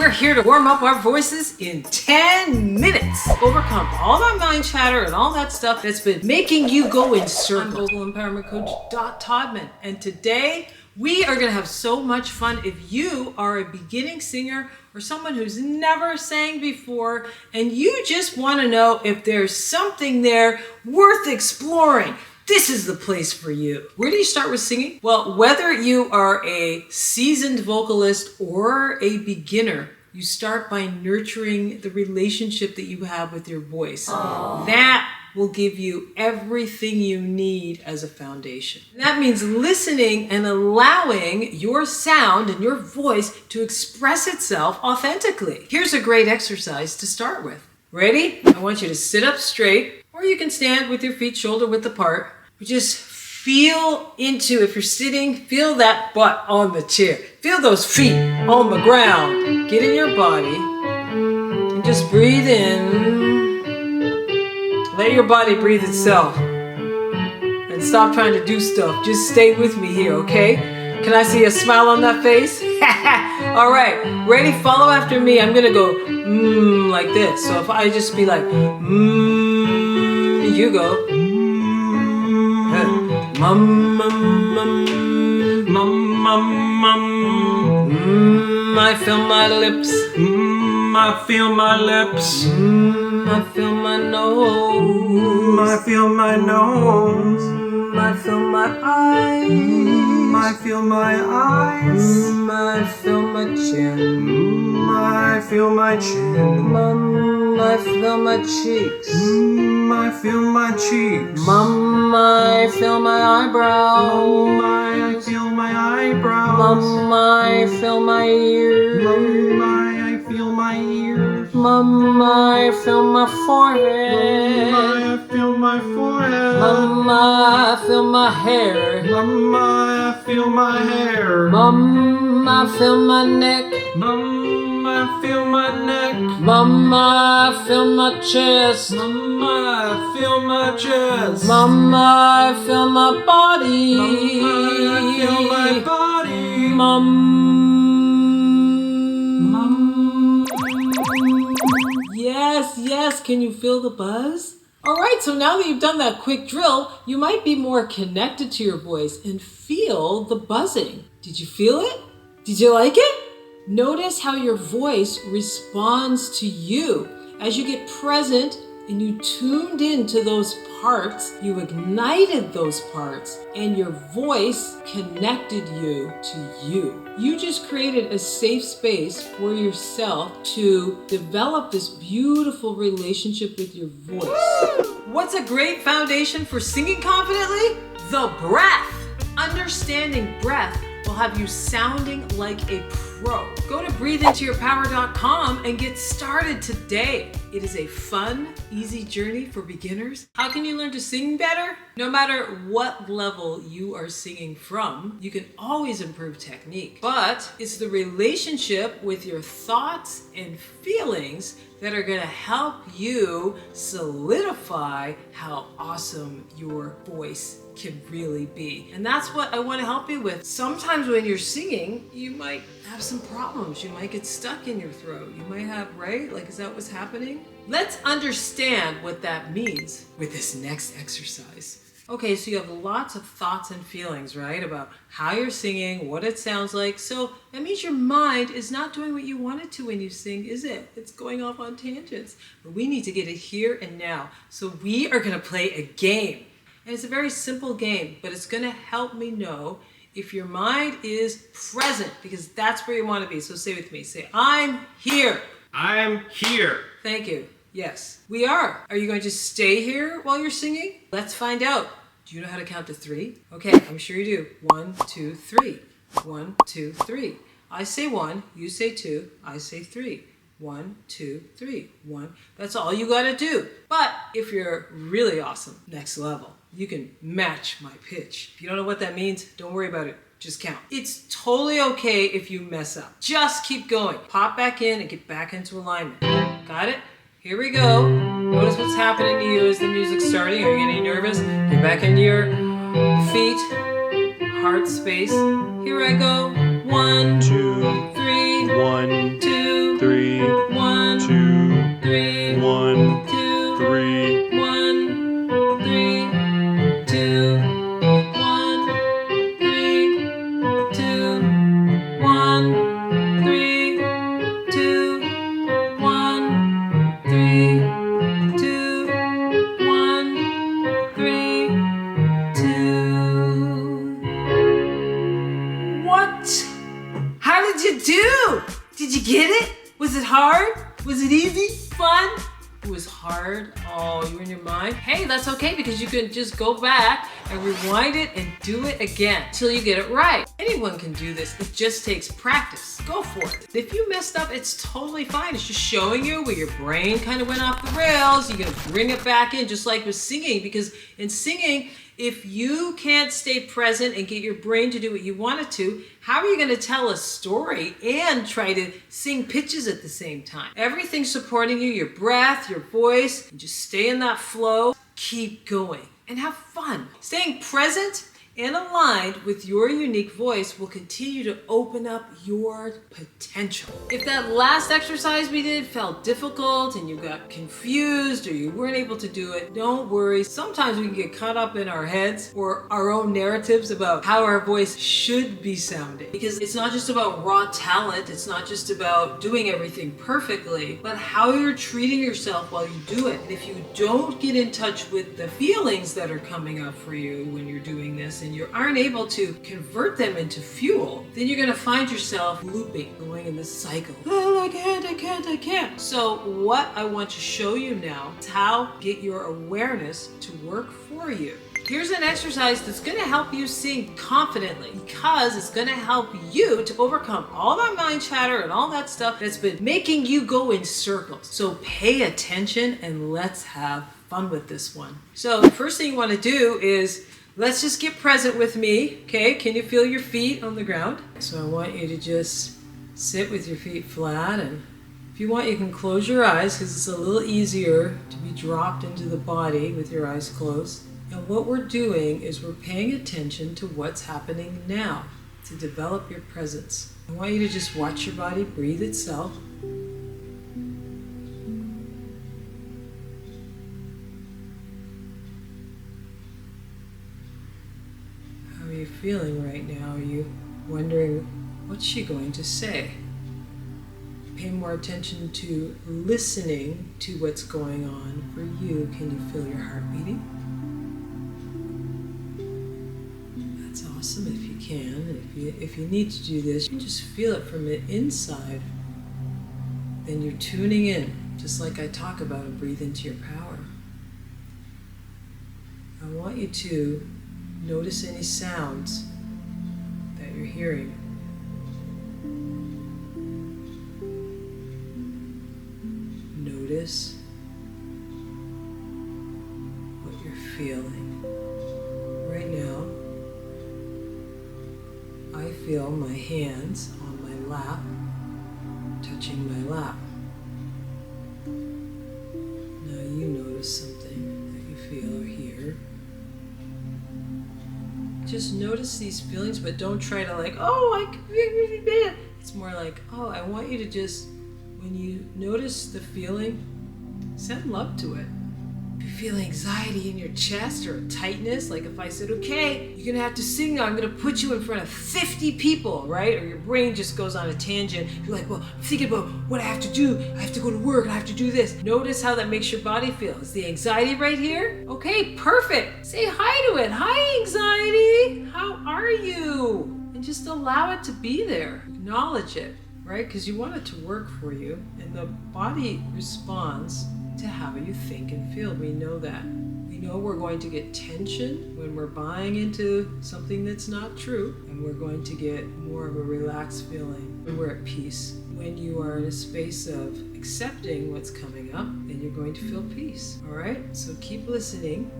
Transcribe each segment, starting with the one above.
We're here to warm up our voices in 10 minutes. Overcome all that mind chatter and all that stuff that's been making you go in circles. I'm Vocal Empowerment Coach Todman, and today we are gonna have so much fun. If you are a beginning singer or someone who's never sang before and you just wanna know if there's something there worth exploring, this is the place for you. Where do you start with singing? Well, whether you are a seasoned vocalist or a beginner, you start by nurturing the relationship that you have with your voice. Aww. That will give you everything you need as a foundation. And that means listening and allowing your sound and your voice to express itself authentically. Here's a great exercise to start with. Ready? I want you to sit up straight, or you can stand with your feet shoulder width apart. Just feel into, if you're sitting, feel that butt on the chair. Feel those feet on the ground. Get in your body and just breathe in. Let your body breathe itself. And stop trying to do stuff. Just stay with me here, okay? Can I see a smile on that face? All right, ready? Follow after me. I'm gonna go like this. So if I just be like you go. Mum, mum, mum, mum, mum, mum. I feel my lips. I feel my lips. I feel my nose. I feel my nose. I feel my eyes. I feel my eyes. I feel my chin. I feel my chin. I feel my cheeks. I feel my cheeks. I feel my eyebrows. I feel my eyebrows. I feel my ears. I feel my ears. I feel my forehead. I feel my forehead. I feel my hair. I feel my hair. I feel my neck. I feel my neck. I feel my chest. I feel my chest. I feel my body. I feel my body. Yes, can you feel the buzz? All right, so now that you've done that quick drill, you might be more connected to your voice and feel the buzzing. Did you feel it? Did you like it? Notice how your voice responds to you. As you get present and you tuned into those parts, you ignited those parts, and your voice connected you to you. You just created a safe space for yourself to develop this beautiful relationship with your voice. What's a great foundation for singing confidently? The breath. Understanding breath will have you sounding like a pro. Go to breatheintoyourpower.com and get started today. It is a fun, easy journey for beginners. How can you learn to sing better? No matter what level you are singing from, you can always improve technique. But it's the relationship with your thoughts and feelings that are gonna help you solidify how awesome your voice can really be. And that's what I want to help you with. Sometimes when you're singing, you might have some problems. You might get stuck in your throat. You might have, right? Like, is that what's happening? Let's understand what that means with this next exercise. Okay, so you have lots of thoughts and feelings, right? About how you're singing, what it sounds like. So that means your mind is not doing what you want it to when you sing, is it? It's going off on tangents. But we need to get it here and now. So we are gonna play a game. And it's a very simple game, but it's gonna help me know if your mind is present, because that's where you wanna be. So say with me, say, I'm here. I'm here. Thank you. Yes, we are. Are you going to stay here while you're singing? Let's find out. Do you know how to count to 3? Okay, I'm sure you do. 1, 2, 3. 1, 2, 3. I say 1, you say 2, I say 3. 1, 2, 3. 1. That's all you gotta do. But if you're really awesome, next level, you can match my pitch. If you don't know what that means, don't worry about it. Just count. It's totally okay if you mess up. Just keep going. Pop back in and get back into alignment. Got it? Here we go. Notice what's happening to you as the music's starting. Are you getting nervous? Get back into your feet, heart space. Here I go. 1, 2, 3, 1, 2, get it? Was it hard? Was it easy? Fun? It was hard. Oh, you were in your mind? Hey, that's okay because you can just go back and rewind it and do it again till you get it right. Anyone can do this. It just takes practice. Go for it. If you messed up, it's totally fine. It's just showing you where your brain kind of went off the rails. You're going to bring it back in just like with singing, because in singing, if you can't stay present and get your brain to do what you want it to, how are you going to tell a story and try to sing pitches at the same time? Everything's supporting you, your breath, your voice, and just stay in that flow. Keep going and have fun. Staying present and aligned with your unique voice will continue to open up your potential. If that last exercise we did felt difficult and you got confused or you weren't able to do it, don't worry. Sometimes we can get caught up in our heads or our own narratives about how our voice should be sounding. Because it's not just about raw talent, it's not just about doing everything perfectly, but how you're treating yourself while you do it. And if you don't get in touch with the feelings that are coming up for you when you're doing this, and you aren't able to convert them into fuel, then you're going to find yourself looping, going in this cycle. Oh, I can't. So what I want to show you now is how to get your awareness to work for you. Here's an exercise that's going to help you sing confidently, because it's going to help you to overcome all that mind chatter and all that stuff that's been making you go in circles. So pay attention and let's have fun with this one. So the first thing you want to do is let's just get present with me, okay? Can you feel your feet on the ground? So I want you to just sit with your feet flat, and if you want, you can close your eyes because it's a little easier to be dropped into the body with your eyes closed. And what we're doing is we're paying attention to what's happening now to develop your presence. I want you to just watch your body breathe itself. How are you feeling right now? Are you wondering, what's she going to say? Pay more attention to listening to what's going on for you. Can you feel your heart beating? That's awesome if you can. If you need to do this, you can just feel it from the inside. Then you're tuning in, just like I talk about, and breathe into your power. I want you to notice any sounds that you're hearing. Notice what you're feeling. Right now, I feel my hands on my lap, touching my lap. Now you notice something that you feel or hear. Just notice these feelings, but don't try to I could be really bad. It's more like, I want you to just, when you notice the feeling, send love to it. If you feel anxiety in your chest or tightness, like if I said, okay, you're gonna have to sing now, I'm gonna put you in front of 50 people, right? Or your brain just goes on a tangent. You're like, well, I'm thinking about what I have to do. I have to go to work and I have to do this. Notice how that makes your body feel. Is the anxiety right here? Okay, perfect. Say hi to it. Hi, anxiety. How are you? And just allow it to be there. Acknowledge it, right? Because you want it to work for you, and the body responds to how you think and feel. We know that. We know we're going to get tension when we're buying into something that's not true, and we're going to get more of a relaxed feeling when we're at peace. When you are in a space of accepting what's coming up, then you're going to feel peace. All right? So keep listening.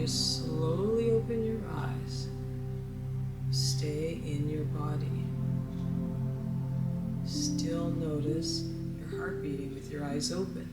Slowly open your eyes. Stay in your body. Still notice your heart beating with your eyes open.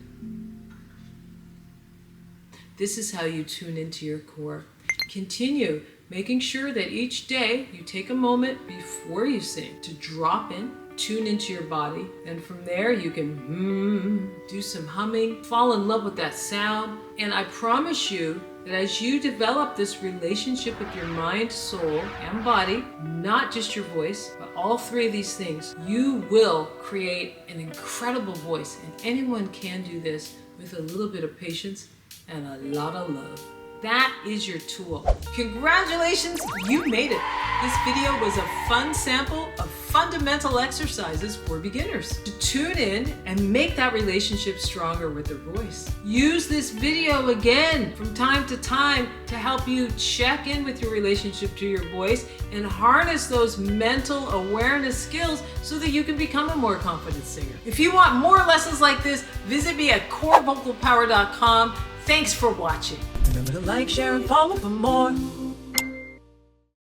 This is how you tune into your core. Continue making sure that each day you take a moment before you sing to drop in, tune into your body, and from there you can do some humming, fall in love with that sound, and I promise you that as you develop this relationship with your mind, soul, and body, not just your voice, but all three of these things, you will create an incredible voice. And anyone can do this with a little bit of patience and a lot of love. That is your tool. Congratulations, you made it. This video was a fun sample of fundamental exercises for beginners to tune in and make that relationship stronger with their voice. Use this video again from time to time to help you check in with your relationship to your voice and harness those mental awareness skills so that you can become a more confident singer. If you want more lessons like this, visit me at COREVocalPower.com. Thanks for watching. Remember to like, share, and follow for more.